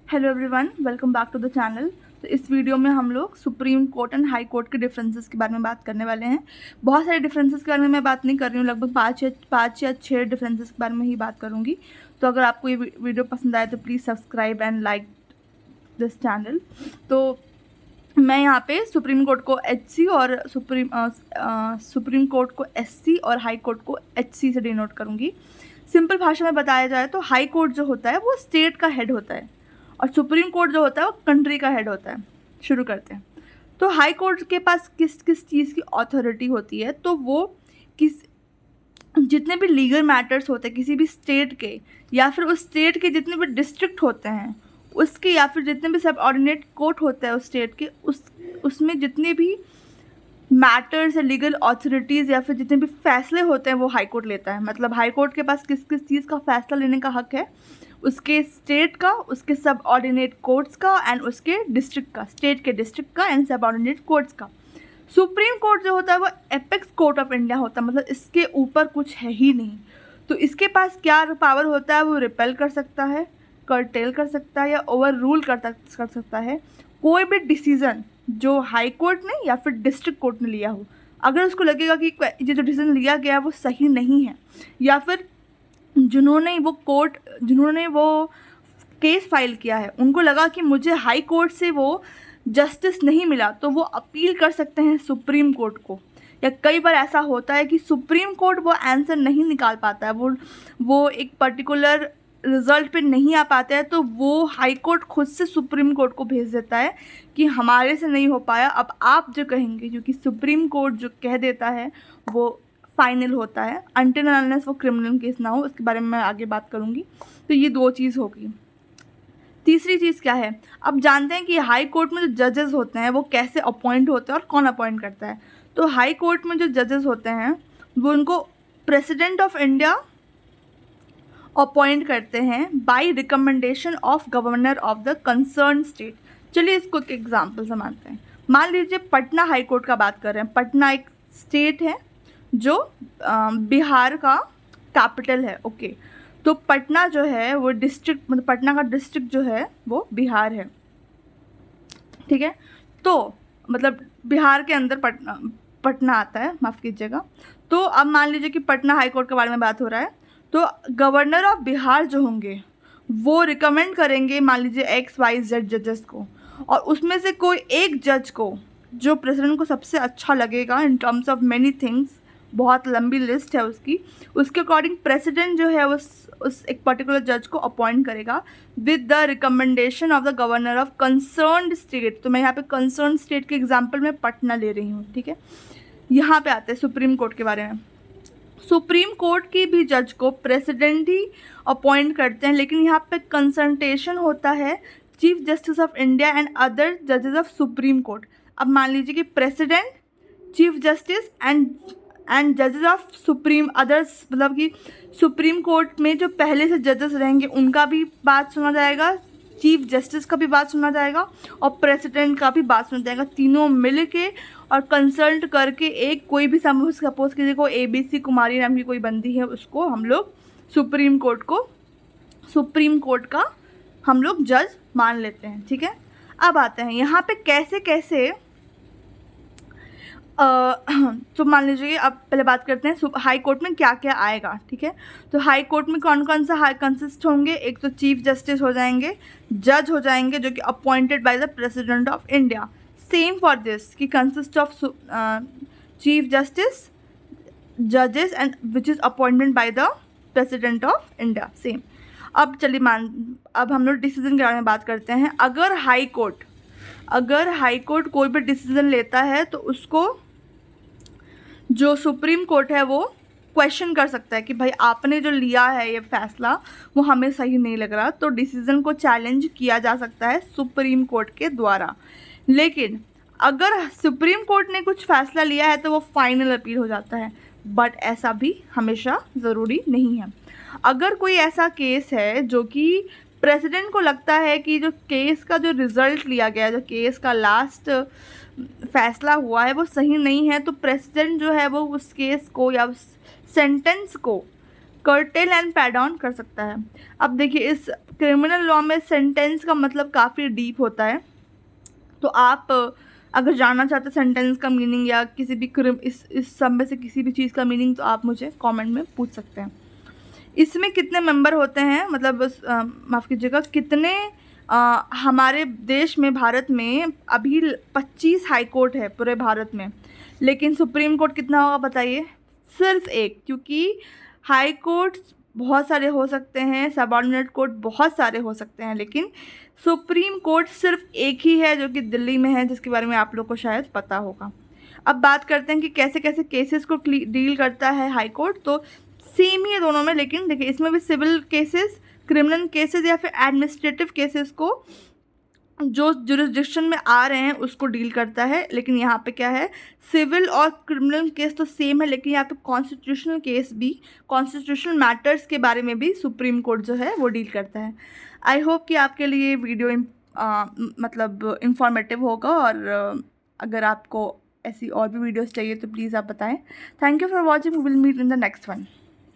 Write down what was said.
Hello everyone, welcome back to the channel. तो इस video में हम लोग Supreme Court and High Court के डिफरेंसेस के बारे में बात करने वाले हैं। बहुत सारे डिफरेंसेस के बारे में मैं बात नहीं कर रही हूँ, लगभग पाँच या छः डिफरेंसेस के बारे में ही बात करूँगी। तो अगर आपको ये वीडियो पसंद आए तो please subscribe and like this channel. तो मैं यहाँ पे सुप्रीम कोर्ट को HC और सुप्रीम कोर्ट को SC और हाई कोर्ट को HC से डिनोट करूँगी। सिंपल भाषा में बताया जाए तो हाई कोर्ट जो होता है वो स्टेट का हेड होता है और सुप्रीम कोर्ट जो होता है वो कंट्री का हेड होता है। शुरू करते हैं। तो हाई कोर्ट के पास किस किस चीज़ की अथॉरिटी होती है, तो वो किस जितने भी लीगल मैटर्स होते हैं किसी भी स्टेट के या फिर उस स्टेट के जितने भी डिस्ट्रिक्ट होते हैं उसके या फिर जितने भी सब ऑर्डिनेट कोर्ट होता है उस स्टेट के उसमें जितने भी मैटर्स या लीगल अथॉरिटीज़ या फिर जितने भी फैसले होते हैं वो हाई कोर्ट लेता है। मतलब हाई कोर्ट के पास किस किस चीज़ का फैसला लेने का हक है, उसके स्टेट का, उसके सब ऑर्डिनेट कोर्ट्स का एंड उसके डिस्ट्रिक्ट का, स्टेट के डिस्ट्रिक्ट का एंड सब ऑर्डिनेट कोर्ट्स का। सुप्रीम कोर्ट जो होता है वो एपेक्स कोर्ट ऑफ इंडिया होता है, मतलब इसके ऊपर कुछ है ही नहीं। तो इसके पास क्या पावर होता है, वो रिपेल कर सकता है, कर्टेल कर सकता है या ओवर रूल कर सकता है कोई भी डिसीज़न जो हाई कोर्ट ने या फिर डिस्ट्रिक्ट कोर्ट ने लिया हो। अगर उसको लगेगा कि ये जो डिसीजन लिया गया है वो सही नहीं है या फिर जिन्होंने वो केस फाइल किया है उनको लगा कि मुझे हाई कोर्ट से वो जस्टिस नहीं मिला, तो वो अपील कर सकते हैं सुप्रीम कोर्ट को। या कई बार ऐसा होता है कि सुप्रीम कोर्ट वो आंसर नहीं निकाल पाता है, वो एक पर्टिकुलर रिजल्ट पे नहीं आ पाते हैं, तो वो हाई कोर्ट खुद से सुप्रीम कोर्ट को भेज देता है कि हमारे से नहीं हो पाया, अब आप जो कहेंगे, क्योंकि सुप्रीम कोर्ट जो कह देता है वो फाइनल होता है अनटिल एंड अनलेस वो क्रिमिनल केस ना हो। उसके बारे में मैं आगे बात करूँगी। तो ये दो चीज़ होगी। तीसरी चीज़ क्या है, अब जानते हैं कि हाई कोर्ट में जो जजेस होते हैं वो कैसे अपॉइंट होते हैं और कौन अपॉइंट करता है। तो हाई कोर्ट में जो जजेस होते हैं वो उनको प्रेसिडेंट ऑफ इंडिया अपॉइंट करते हैं bye recommendation of governor of the concern state. चलिए इसको एक एग्जाम्पल से मानते हैं। मान लीजिए पटना हाई कोर्ट का बात कर रहे हैं। पटना एक स्टेट है जो बिहार का कैपिटल है। ओके, तो पटना जो है वो डिस्ट्रिक्ट, मतलब पटना का डिस्ट्रिक्ट जो है वो बिहार है। ठीक है, तो मतलब बिहार के अंदर पटना आता है, माफ़ कीजिएगा। तो अब मान लीजिए कि पटना हाई कोर्ट के बारे में बात हो रहा है, तो गवर्नर ऑफ बिहार जो होंगे वो रिकमेंड करेंगे मान लीजिए XYZ जजेस को, और उसमें से कोई एक जज को जो प्रेसिडेंट को सबसे अच्छा लगेगा in terms of many things, बहुत लंबी लिस्ट है उसके अकॉर्डिंग प्रेसिडेंट जो है उस एक पर्टिकुलर जज को अपॉइंट करेगा with the recommendation of the governor of concerned state. तो मैं यहाँ पे कंसर्न स्टेट के एग्जांपल में पटना ले रही हूँ। ठीक है, यहाँ पे आते हैं सुप्रीम कोर्ट के बारे में। सुप्रीम कोर्ट की भी जज को प्रेसिडेंट ही अपॉइंट करते हैं, लेकिन यहाँ पे कंसल्टेशन होता है chief justice of India and other जजेस ऑफ सुप्रीम कोर्ट। अब मान लीजिए कि प्रेसिडेंट, चीफ जस्टिस एंड जजेस ऑफ सुप्रीम अदर्स, मतलब कि सुप्रीम कोर्ट में जो पहले से जजेस रहेंगे उनका भी बात सुना जाएगा, चीफ जस्टिस का भी बात सुना जाएगा और प्रेसिडेंट का भी बात सुना जाएगा। तीनों मिल के और कंसल्ट करके एक कोई भी सपोज किसी को ABC कुमारी नाम की कोई बंदी है, उसको हम लोग सुप्रीम कोर्ट का हम लोग जज मान लेते हैं। ठीक है, अब आते हैं यहाँ पे कैसे कैसे तो मान लीजिए अब पहले बात करते हैं हाई कोर्ट में क्या क्या आएगा। ठीक है, तो हाई कोर्ट में कौन कौन सा हाई कंसिस्ट होंगे। एक तो चीफ जस्टिस हो जाएंगे, जज हो जाएंगे जो कि appointed by the president of India. Same for this कि कंसिस्ट ऑफ चीफ जस्टिस, जजेस and which is appointment by the president of India. Same. अब चलिए अब हम लोग डिसीजन के बारे में बात करते हैं। अगर हाई कोर्ट कोई भी डिसीजन लेता है तो उसको जो सुप्रीम कोर्ट है वो क्वेश्चन कर सकता है कि भाई आपने जो लिया है ये फैसला वो हमें सही नहीं लग रहा, तो डिसीजन को चैलेंज किया जा सकता है सुप्रीम कोर्ट के द्वारा। लेकिन अगर सुप्रीम कोर्ट ने कुछ फैसला लिया है तो वो फाइनल अपील हो जाता है, बट ऐसा भी हमेशा ज़रूरी नहीं है। अगर कोई ऐसा केस है जो कि प्रेसिडेंट को लगता है कि जो केस का जो रिज़ल्ट लिया गया, जो केस का लास्ट फैसला हुआ है वो सही नहीं है, तो प्रेसिडेंट जो है वो उस केस को या उस सेंटेंस को कर्टेल एंड पैड ऑन कर सकता है। अब देखिए इस क्रिमिनल लॉ में सेंटेंस का मतलब काफ़ी डीप होता है, तो आप अगर जानना चाहते हैं सेंटेंस का मीनिंग या किसी भी इस सब में से किसी भी चीज़ का मीनिंग, तो आप मुझे कमेंट में पूछ सकते हैं। इसमें कितने मेंबर होते हैं, मतलब माफ़ कीजिएगा, कितने हमारे देश में, भारत में अभी 25 हाई कोर्ट है पूरे भारत में, लेकिन सुप्रीम कोर्ट कितना होगा बताइए? सिर्फ एक, क्योंकि हाई कोर्ट बहुत सारे हो सकते हैं, सबऑर्डिनेट कोर्ट बहुत सारे हो सकते हैं, लेकिन सुप्रीम कोर्ट सिर्फ एक ही है जो कि दिल्ली में है, जिसके बारे में आप लोग को शायद पता होगा। अब बात करते हैं कि कैसे कैसे केसेस को डील करता है हाई कोर्ट। तो सेम ही है दोनों में, लेकिन देखिए इसमें भी सिविल केसेस, क्रिमिनल केसेस या फिर एडमिनिस्ट्रेटिव केसेस को जो जुरिस्डिक्शन में आ रहे हैं उसको डील करता है। लेकिन यहाँ पे क्या है, सिविल और क्रिमिनल केस तो सेम है, लेकिन यहाँ पे कॉन्स्टिट्यूशनल केस भी, कॉन्स्टिट्यूशनल मैटर्स के बारे में भी सुप्रीम कोर्ट जो है वो डील करता है। आई होप कि आपके लिए वीडियो मतलब इंफॉर्मेटिव होगा, और अगर आपको ऐसी और भी वीडियोस चाहिए तो प्लीज़ आप बताएं। Thank you for watching, we will meet in the next one.